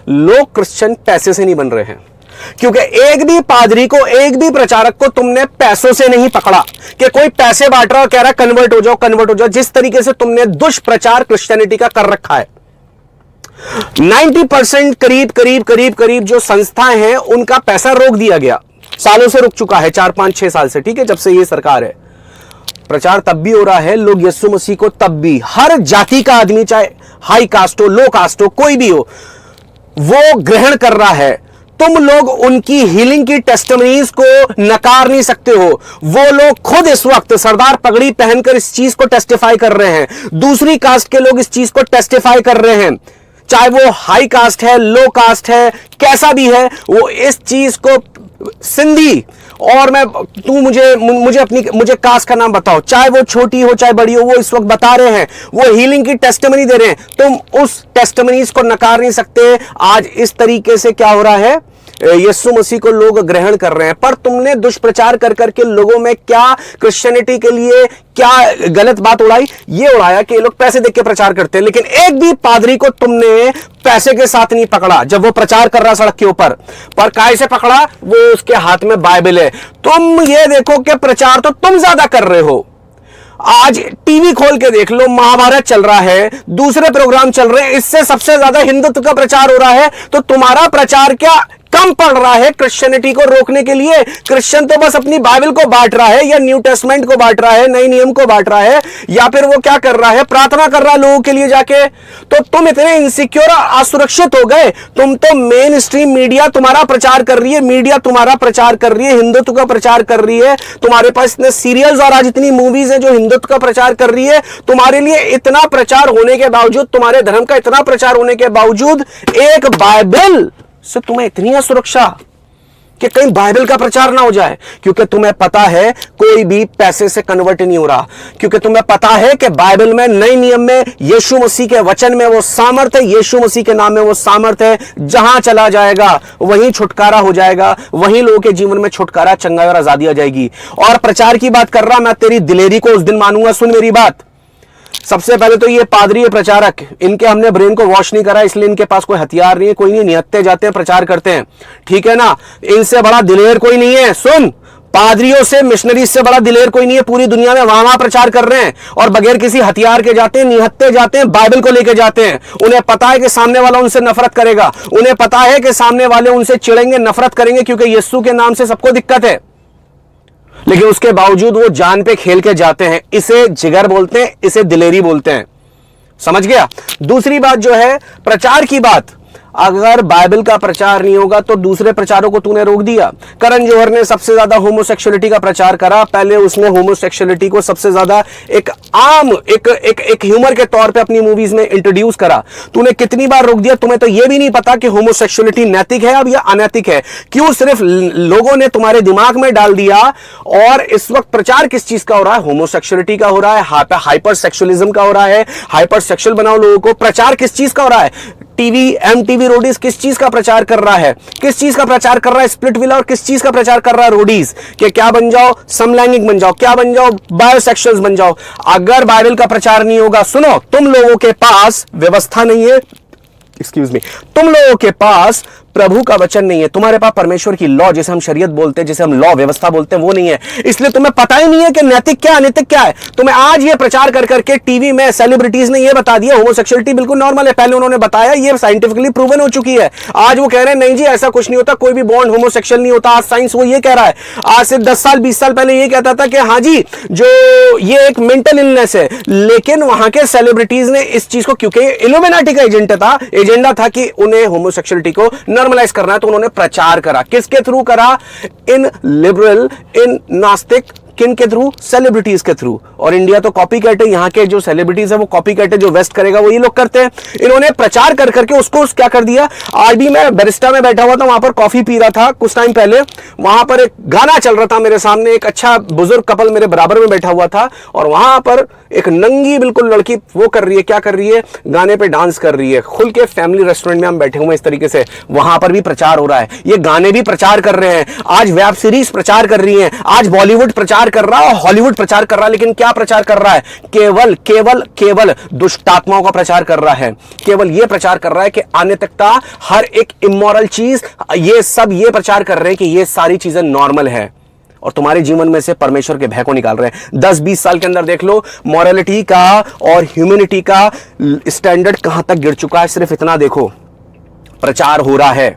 लोग क्रिश्चियन पैसे से नहीं बन रहे हैं, क्योंकि एक भी पादरी को, एक भी प्रचारक को तुमने पैसों से नहीं पकड़ा कि कोई पैसे बांट रहा और कह रहा है कन्वर्ट हो जाओ, कन्वर्ट हो जाओ। जिस तरीके से तुमने दुष्प्रचार क्रिश्चियनिटी का कर रखा है, 90% करीब जो संस्थाएं हैं उनका पैसा रोक दिया गया, सालों से रुक चुका है, 4 5 6 साल से, ठीक है, जब से ये सरकार है। प्रचार तब भी हो रहा है, लोग यीशु मसीह को तब भी, हर जाति का आदमी, चाहे हाई कास्ट हो, लो कास्ट हो, कोई भी हो, वो ग्रहण कर रहा है। तुम लोग उनकी हीलिंग की टेस्टिमनीज को नकार नहीं सकते हो। वो लोग खुद इस वक्त सरदार पगड़ी पहनकर इस चीज को टेस्टिफाई कर रहे हैं। दूसरी कास्ट के लोग इस चीज को टेस्टिफाई कर रहे हैं, चाहे वो हाई कास्ट है, लो कास्ट है, कैसा भी है, वो इस चीज को, सिंधी और मुझे कास्ट का नाम बताओ, चाहे वो छोटी हो चाहे बड़ी हो, वो इस वक्त बता रहे हैं, वो हीलिंग की टेस्टिमनी दे रहे हैं। तुम उस टेस्टिमनीज को नकार नहीं सकते। आज इस तरीके से क्या हो रहा है, यीशु मसीह को लोग ग्रहण कर रहे हैं, पर तुमने दुष्प्रचार कर करके लोगों में क्या क्रिश्चियनिटी के लिए क्या गलत बात उड़ाई, ये उड़ाया कि ये लोग पैसे देख के प्रचार करते हैं। लेकिन एक भी पादरी को तुमने पैसे के साथ नहीं पकड़ा जब वो प्रचार कर रहा सड़क के ऊपर, पर काय से पकड़ा, वो उसके हाथ में बाइबल है। तुम ये देखो कि प्रचार तो तुम ज्यादा कर रहे हो। आज टीवी खोल के देख लो, महाभारत चल रहा है, दूसरे प्रोग्राम चल रहे हैं, इससे सबसे ज्यादा हिंदुत्व का प्रचार हो रहा है। तो तुम्हारा प्रचार क्या कम पड़ रहा है क्रिश्चियनिटी को रोकने के लिए? क्रिश्चियन तो बस अपनी बाइबल को बांट रहा है, या न्यू टेस्टमेंट को बांट रहा है, नई नियम को बांट रहा है, या फिर वो क्या कर रहा है, प्रार्थना कर रहा है लोगों के लिए जाके। तो तुम इतने इनसिक्योर, असुरक्षित हो गए। तुम तो मेन स्ट्रीम मीडिया तुम्हारा प्रचार कर रही है, मीडिया तुम्हारा प्रचार कर रही है, हिंदुत्व का प्रचार कर रही है। तुम्हारे पास इतने सीरियल्स और आज इतनी मूवीज हैं जो हिंदुत्व का प्रचार कर रही है। तुम्हारे लिए इतना प्रचार होने के बावजूद, तुम्हारे धर्म का इतना प्रचार होने के बावजूद, एक बाइबल से तुम्हें इतनी असुरक्षा कि कहीं बाइबल का प्रचार ना हो जाए, क्योंकि तुम्हें पता है कोई भी पैसे से कन्वर्ट नहीं हो रहा, क्योंकि तुम्हें पता है कि बाइबल में, नए नियम में, यीशु मसीह के वचन में वो सामर्थ है, यीशु मसीह के नाम में वो सामर्थ है। जहां चला जाएगा वहीं छुटकारा हो जाएगा, वहीं लोगों के जीवन में छुटकारा, चंगाई और आजादी आ जाएगी। और प्रचार की बात कर रहा, मैं तेरी दिलेरी को उस दिन मानूंगा। सुन मेरी बात, सबसे पहले तो ये पादरी है, प्रचारक, इनके हमने ब्रेन को वॉश नहीं करा, इसलिए इनके पास कोई हथियार नहीं है, कोई नहीं, निहत्ते जाते हैं, प्रचार करते हैं, ठीक है ना। इनसे बड़ा दिलेर कोई नहीं है। सुन, पादरियों से, मिशनरी से बड़ा दिलेर कोई नहीं है पूरी दुनिया में। वहां प्रचार कर रहे हैं और बगैर किसी हथियार के जाते हैं, निहत्ते जाते हैं, बाइबल को लेके जाते हैं। उन्हें पता है कि सामने वाला उनसे नफरत करेगा, उन्हें पता है कि सामने वाले उनसे चिढ़ेंगे, नफरत करेंगे, क्योंकि यीशु के नाम से सबको दिक्कत है। लेकिन उसके बावजूद वो जान पे खेल के जाते हैं। इसे जिगर बोलते हैं, इसे दिलेरी बोलते हैं। समझ गया? दूसरी बात जो है प्रचार की बात, अगर बाइबल का प्रचार नहीं होगा तो दूसरे प्रचारों को तूने रोक दिया। करण जौहर ने सबसे ज्यादा होमोसेक्सुअलिटी का प्रचार करा। पहले उसने होमोसेक्सुअलिटी को सबसे ज्यादा एक आम, एक ह्यूमर के तौर पे अपनी मूवीज में इंट्रोड्यूस करा। तूने कितनी बार रोक दिया? तुम्हें तो यह भी नहीं पता कि होमोसेक्सुअलिटी नैतिक है अब या अनैतिक है। क्यों सिर्फ लोगों ने तुम्हारे दिमाग में डाल दिया? और इस वक्त प्रचार किस चीज का हो रहा है? होमोसेक्सुअलिटी का हो रहा है, हाइपर सेक्सुअलिज्म का हो रहा है। हाइपर सेक्सुअल बनाओ लोगों को। प्रचार किस चीज का हो रहा है? टीवी, एमटीवी रोडीज किस चीज का प्रचार कर रहा है? किस चीज का प्रचार कर रहा है? Split villa. और किस चीज का प्रचार कर रहा है? रोडीज। कि क्या बन जाओ? समलैंगिक बन जाओ, क्या बन जाओ? बायोसेक्सुअल्स बन जाओ। अगर बाइबल का प्रचार नहीं होगा, सुनो, तुम लोगों के पास व्यवस्था नहीं है, एक्सक्यूज मी, तुम लोगों के पास प्रभु का वचन नहीं है, तुम्हारे पास परमेश्वर की लॉ, जिसे हम शरीयत बोलते हैं, जिसे हम लॉ व्यवस्था बोलते हैं, वो नहीं है। इसलिए तुम्हें पता ही नहीं है कि नैतिक क्या अनैतिक क्या है। तुम्हें आज ये प्रचार कर करके टीवी में सेलिब्रिटीज ने ये बता दिया होमोसेक्सुअलिटी बिल्कुल नॉर्मल है। पहले उन्होंने बताया, ये साइंटिफिकली प्रूवन हो चुकी है। आज वो कह रहे हैं नहीं जी ऐसा कुछ नहीं होता, कोई भी बॉन्ड होमोसेक्सुअल नहीं होता। आज साइंस वो ये कह रहा है। आज से 10 साल 20 साल पहले ये कहता था कि हाँ जी जो ये एक मेंटल इलनेस है। लेकिन वहां के सेलिब्रिटीज ने इस चीज को, क्योंकि इल्यूमिनाटी का एजेंडा था कि उन्हें होमोसेक्सुअलिटी को नॉर्मलाइज करना है, तो उन्होंने प्रचार करा। किसके थ्रू करा? इन लिबरल, इन नास्तिक, किन के थ्रू? सेलिब्रिटीज के थ्रू। और इंडिया तो कॉपी कैट है, यहाँ के जो सेलिब्रिटीज है वो कॉपी कैट है, जो वेस्ट करेगा वो ये लोग करते हैं। इन्होंने प्रचार कर करके उसको क्या कर दिया। आज भी मैं बैरिस्टा में बैठा हुआ था, वहां पर कॉफी पी रहा था कुछ टाइम पहले, वहां पर एक गाना चल रहा था मेरे सामने, एक अच्छा बुजुर्ग कपल मेरे बराबर में बैठा हुआ था और वहां पर एक नंगी बिल्कुल लड़की वो कर रही है, क्या कर रही है, गाने पे डांस कर रही है। खुल के फैमिली रेस्टोरेंट में हम बैठे हुए हैं इस तरीके से, वहां पर भी प्रचार हो रहा है, ये गाने भी प्रचार कर रहे हैं, आज वेब सीरीज प्रचार कर रही है, आज बॉलीवुड प्रचार कर रहा है और हॉलीवुड प्रचार कर रहा है। लेकिन क्या प्रचार कर रहा है? केवल केवल केवल दुष्टात्माओं का प्रचार कर रहा है। केवल ये प्रचार कर रहा है कि अनैतिकता, हर एक इमोरल चीज, ये सब ये प्रचार कर रहे हैं कि ये सारी चीजें नॉर्मल है और तुम्हारे जीवन में से परमेश्वर के भय को निकाल रहे हैं। 10-20 साल के अंदर देख लो मॉरलिटी का और ह्यूमैनिटी का स्टैंडर्ड कहां तक गिर चुका है। सिर्फ इतना देखो, प्रचार हो रहा है,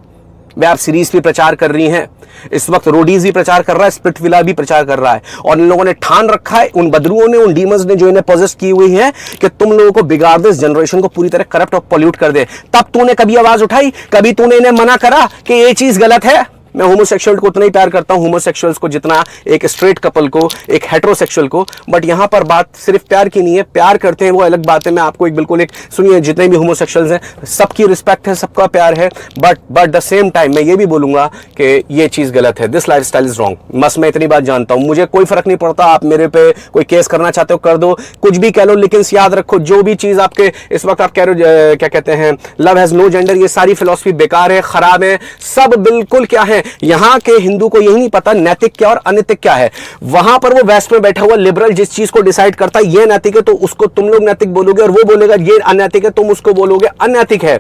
वेब सीरीज भी प्रचार कर रही हैं, इस वक्त रोडीज भी प्रचार कर रहा है, स्प्लिट विला भी प्रचार कर रहा है। और इन लोगों ने ठान रखा है, उन बदरुओं ने, उन डीमंस ने जो इन्हें पोजेस की हुई है कि तुम लोगों को बिगाड़ दे, इस जनरेशन को पूरी तरह करप्ट और पॉल्यूट कर दे। तब तूने कभी आवाज उठाई? कभी तूने इन्हें मना करा कि ये चीज गलत है? मैं होमोसेक्सुअल को उतना ही प्यार करता हूं, होमोसेक्सुअल्स को जितना एक स्ट्रेट कपल को, एक हेटेरोसेक्सुअल को। बट यहां पर बात सिर्फ प्यार की नहीं है, प्यार करते हैं वो अलग बात है। मैं आपको एक बिल्कुल एक सुनिए, जितने भी होमोसेक्सुअल्स हैं सबकी रिस्पेक्ट है, सबका प्यार है, बट द सेम टाइम मैं ये भी बोलूंगा कि ये चीज गलत है, दिस लाइफस्टाइल इज रॉन्ग। बस मैं इतनी बात जानता हूं, मुझे कोई फर्क नहीं पड़ता, आप मेरे पे कोई केस करना चाहते हो कर दो, कुछ भी कह लो, लेकिन याद रखो जो भी चीज आपके इस वक्त आप कह रहे हो, क्या कहते हैं, लव हैज नो जेंडर, ये सारी फिलॉसफी बेकार है, खराब है, सब बिल्कुल क्या है। यहां के हिंदू को यही नहीं पता नैतिक क्या और अनैतिक क्या है। वहां पर वो वेस्ट में बैठा हुआ लिबरल जिस चीज को डिसाइड करता है ये नैतिक है तो उसको तुम लोग नैतिक बोलोगे, और वो बोलेगा ये अनैतिक है, तुम उसको बोलोगे अनैतिक है।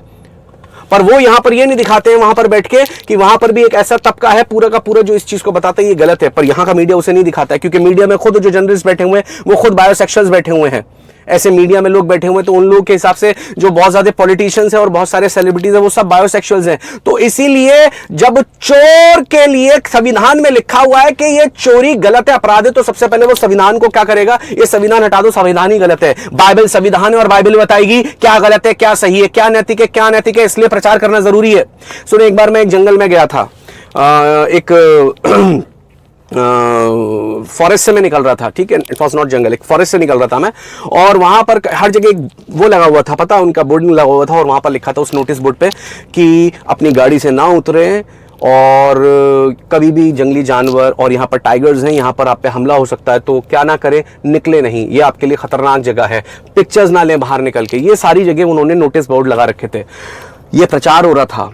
पर वो यहां पर ये नहीं दिखाते हैं वहां पर बैठ के कि वहां पर भी एक ऐसा तबका है पूरा का पूरा जो इस चीज को बताता है ये गलत है। पर यहां का मीडिया उसे नहीं दिखाता है, क्योंकि मीडिया में खुद जो जर्नलिस्ट बैठे हुए हैं वो खुद बायोसेक्सुअल्स बैठे हुए हैं। ऐसे मीडिया में लोग बैठे हुए हैं तो उन लोगों के हिसाब से जो बहुत ज्यादा पॉलिटिशियंस हैं और बहुत सारे सेलिब्रिटीज हैं वो सब बायोसेक्सुअल्स हैं। तो इसीलिए जब चोर के लिए संविधान में लिखा हुआ है कि ये चोरी गलत है, अपराध है, तो सबसे पहले वो संविधान को क्या करेगा, ये संविधान हटा दो, संविधान ही गलत है। बाइबल संविधान है और बाइबल बताएगी क्या गलत है, क्या सही है, क्या नैतिक है, क्या नैतिक है, इसलिए प्रचार करना जरूरी है। सुनो, एक बार मैं एक जंगल में गया था, एक फॉरेस्ट से मैं निकल रहा था, ठीक है, इट वॉज नॉट जंगल, एक फॉरेस्ट से निकल रहा था मैं, और वहां पर हर जगह एक वो लगा हुआ था, पता उनका बोर्डिंग लगा हुआ था, और वहां पर लिखा था उस नोटिस बोर्ड पे कि अपनी गाड़ी से ना उतरे और कभी भी जंगली जानवर, और यहाँ पर टाइगर्स हैं, यहाँ पर आप पे हमला हो सकता है, तो क्या ना करें, निकले नहीं, ये आपके लिए खतरनाक जगह है, पिक्चर्स ना लें बाहर निकल के। ये सारी जगह उन्होंने नोटिस बोर्ड लगा रखे थे, ये प्रचार हो रहा था।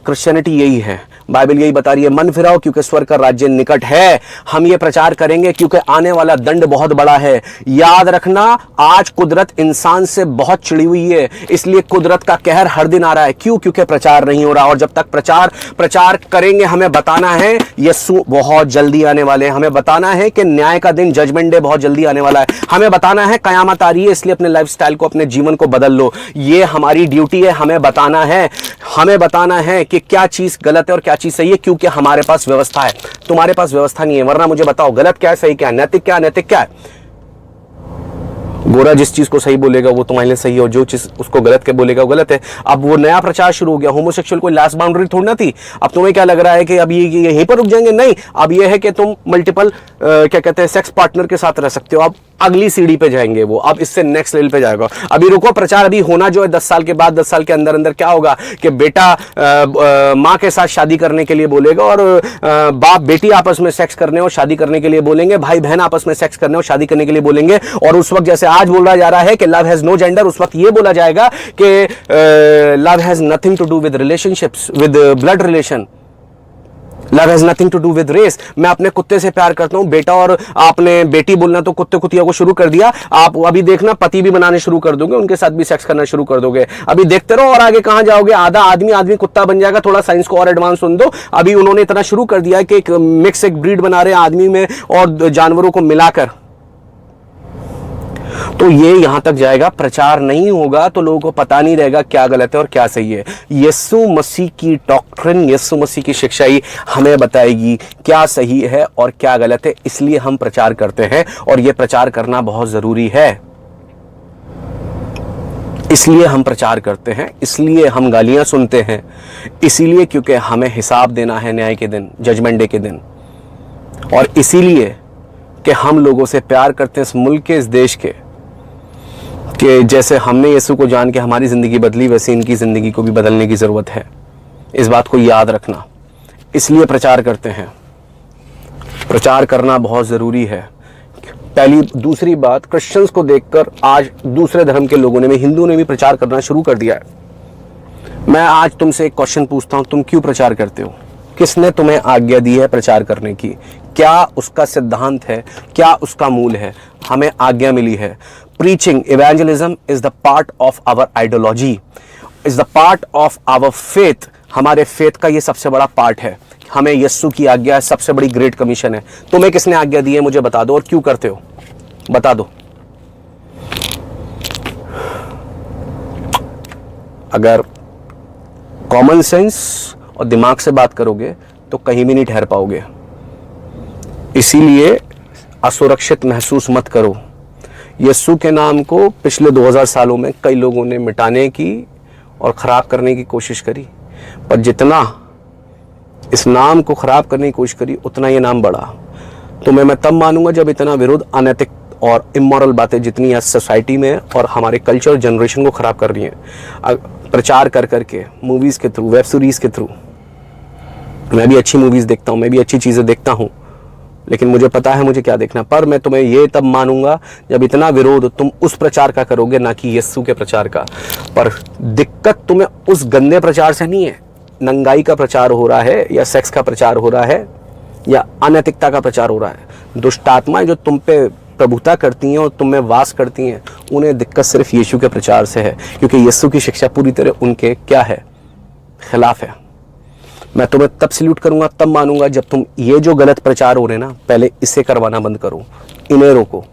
क्रिश्चियनिटी यही है, बाइबल यही बता रही है, मन फिराओ क्योंकि स्वर्ग का राज्य निकट है। हम ये प्रचार करेंगे क्योंकि आने वाला दंड बहुत बड़ा है। याद रखना, आज कुदरत इंसान से बहुत चिड़ी हुई है, इसलिए कुदरत का कहर हर दिन आ रहा है। क्यों? क्योंकि प्रचार नहीं हो रहा, और जब तक प्रचार करेंगे, हमें बताना है यीशु बहुत जल्दी आने वाले हैं, हमें बताना है कि न्याय का दिन, जजमेंट डे बहुत जल्दी आने वाला है, हमें बताना है कयामत आ रही है, इसलिए अपने लाइफस्टाइल को, अपने जीवन को बदल लो। ये हमारी ड्यूटी है, हमें बताना है कि क्या चीज गलत है और क्या चीज सही है, क्योंकि हमारे पास व्यवस्था है, तुम्हारे पास व्यवस्था नहीं है। वरना मुझे बताओ गलत क्या है, सही क्या है, नैतिक क्या है, नैतिक क्या है। गोरा जिस चीज को सही बोलेगा वो तुम्हारे लिए सही है, और जो चीज उसको गलत के बोलेगा वो गलत है। अब वो नया प्रचार शुरू हो गया, होमोसेक्सुअल कोई लास्ट बाउंड्री थोड़ी ना थी। अब तुम्हें क्या लग रहा है कि अब ये यहीं पर रुक जाएंगे? नहीं, अब ये है कि तुम मल्टीपल क्या कहते हैं सेक्स पार्टनर के साथ रह सकते हो। अब अगली सीढ़ी पे जाएंगे वो, अब इससे नेक्स्ट लेवल पे जाएगा। अभी रुको, प्रचार अभी होना जो है 10 साल के बाद, 10 साल के अंदर अंदर क्या होगा कि बेटा माँ के साथ शादी करने के लिए बोलेगा, और बाप बेटी आपस में सेक्स करने और शादी करने के लिए बोलेंगे, भाई बहन आपस में सेक्स करने और शादी करने के लिए बोलेंगे। और उस वक्त जैसे आज बोला जा रहा है कि लव हैज नो जेंडर, उस वक्त ये बोला जाएगा कि love has nothing to do with relationships, with blood relation, love has nothing to do with race. मैं अपने कुत्ते से प्यार करता हूं बेटा, और आपने बेटी बोलना तो कुत्ते कुतिया को शुरू कर दिया। आप अभी देखना पति भी बनाने शुरू कर दोगे, उनके साथ भी सेक्स करना शुरू कर दोगे। अभी देखते रहो और आगे कहां जाओगे, आधा आदमी कुत्ता बन जाएगा। थोड़ा साइंस को और एडवांस सुन दो, अभी उन्होंने इतना शुरू कर दिया कि एक मिक्स, एक ब्रीड बना रहे हैं आदमी में और जानवरों को मिलाकर। तो ये यहां तक जाएगा, प्रचार नहीं होगा तो लोगों को पता नहीं रहेगा क्या गलत है और क्या सही है। यीशु मसीह की डॉक्ट्रिन, यीशु मसीह की शिक्षाई हमें बताएगी क्या सही है और क्या गलत है, इसलिए हम प्रचार करते हैं, और यह प्रचार करना बहुत जरूरी है। इसलिए हम प्रचार करते हैं, इसलिए हम गालियां सुनते हैं, इसीलिए क्योंकि हमें हिसाब देना है न्याय के दिन, जजमेंट डे के दिन, और इसीलिए कि हम लोगों से प्यार करते हैं, इस मुल्क के, इस देश के, कि जैसे हमने यीशु को जान के हमारी ज़िंदगी बदली, वैसे इनकी ज़िंदगी को भी बदलने की ज़रूरत है। इस बात को याद रखना, इसलिए प्रचार करते हैं। प्रचार करना बहुत ज़रूरी है। पहली दूसरी बात, क्रिश्चियंस को देखकर आज दूसरे धर्म के लोगों ने भी, हिंदू ने भी प्रचार करना शुरू कर दिया है। मैं आज तुमसे एक क्वेश्चन पूछता हूं, तुम क्यों प्रचार करते हो? किसने तुम्हें आज्ञा दी है प्रचार करने की? क्या उसका सिद्धांत है? क्या उसका मूल है? हमें आज्ञा मिली है। Preaching, evangelism is the part of our ideology, is the part of our faith. हमारे फेथ का ये सबसे बड़ा पार्ट है। हमें यीशु की आज्ञा है, सबसे बड़ी ग्रेट कमीशन है। तुम्हें किसने आज्ञा दी है मुझे बता दो, और क्यों करते हो बता दो। अगर कॉमन सेंस और दिमाग से बात करोगे तो कहीं भी नहीं ठहर पाओगे। इसीलिए असुरक्षित महसूस मत करो। यीशु के नाम को पिछले 2000 सालों में कई लोगों ने मिटाने की और ख़राब करने की कोशिश करी, पर जितना इस नाम को ख़राब करने की कोशिश करी उतना ये नाम बढ़ा। तुम्हें मैं तब मानूंगा जब इतना विरोध, अनैतिक और इमोरल बातें जितनी आज सोसाइटी में और हमारे कल्चर जनरेशन को ख़राब कर रही हैं, प्रचार कर करके, मूवीज़ के थ्रू, वेब सीरीज़ के थ्रू। मैं भी अच्छी मूवीज़ देखता हूँ, मैं भी अच्छी चीज़ें देखता हूँ, लेकिन मुझे पता है मुझे क्या देखना। पर मैं तुम्हें ये तब मानूंगा जब इतना विरोध तुम उस प्रचार का करोगे, ना कि यीशु के प्रचार का। पर दिक्कत तुम्हें उस गंदे प्रचार से नहीं है। नंगाई का प्रचार हो रहा है, या सेक्स का प्रचार हो रहा है, या अनैतिकता का प्रचार हो रहा है। दुष्ट आत्माएं जो तुम पे प्रभुता करती हैं और तुम में वास करती हैं, उन्हें दिक्कत सिर्फ यीशु के प्रचार से है, क्योंकि यीशु की शिक्षा पूरी तरह उनके क्या है, खिलाफ है। मैं तुम्हें तब सल्यूट करूंगा, तब मानूंगा जब तुम ये जो गलत प्रचार हो रहे हैं ना, पहले इसे करवाना बंद करो, इन्हें रोको।